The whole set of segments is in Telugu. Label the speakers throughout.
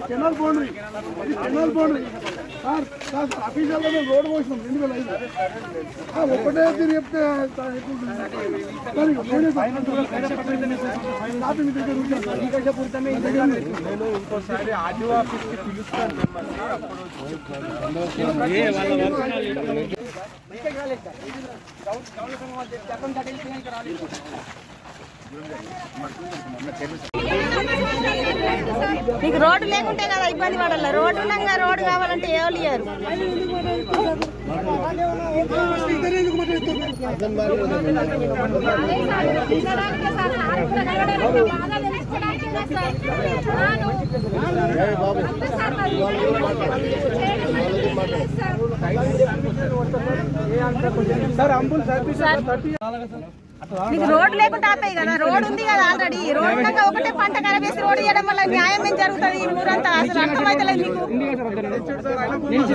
Speaker 1: కెనాల్ బౌండరీ, ఇది canal boundary sir. Sir official గా రోడ్ పోసినాం 2005. ఒకటే తిరిగి చెప్తే
Speaker 2: ఇంకోసారి ఆర్డీఓ ఆఫీస్కి పిలుస్తాను
Speaker 3: మీకు రోడ్డు లేకుంటే కదా ఇబ్బంది పడాల. రోడ్డు ఉన్నాక రోడ్డు కావాలంటే ఎవరు ఇయ్యారు. మీకు రోడ్డు లేకుండా ఆపాయి కదా. రోడ్డు ఉంది కదా ఆల్రెడీ. రోడ్డు ఉన్నాక ఒకటే పంట కరవేసి రోడ్డు చేయడం వల్ల న్యాయం ఏం జరుగుతుంది ఈ ఊరంతా? అసలు అర్థమైతలేదు మీకు.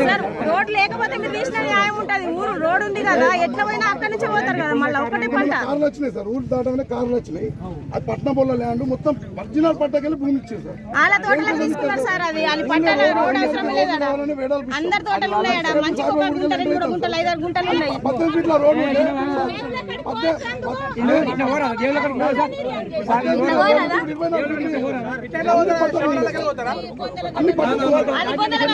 Speaker 3: సార్ రోడ్డు లేకపోతే మీరు తీసిన న్యాయం ఉంటుంది. ఊరు రోడ్డు ఉంది కదా, ఎట్లా పోయినా అక్కడి నుంచి పోతారు కదా. మళ్ళీ ఒకటే పంట
Speaker 1: కార్లు వచ్చినాయి సార్, ఊరు దాటగానే కార్లు వచ్చినాయి. అది పట్నంబోళ్ళ ల్యాండ్ మొత్తం ఒరిజినల్ పట్టకెళ్ళి భూమి ఇచ్చారు సార్.
Speaker 3: వాళ్ళ తోటలో తీసుకున్నారు సార్. అది వాళ్ళ పట్ట రోడ్ అవసరం లేదా? అందరి తోటలు ఉన్నాయి. మంచిగా ఒక గుంట 2 గుంటలు 5 గుంటలు ఉన్నాయి.
Speaker 1: 18 ఫీట్ల రోడ్డు అన్ని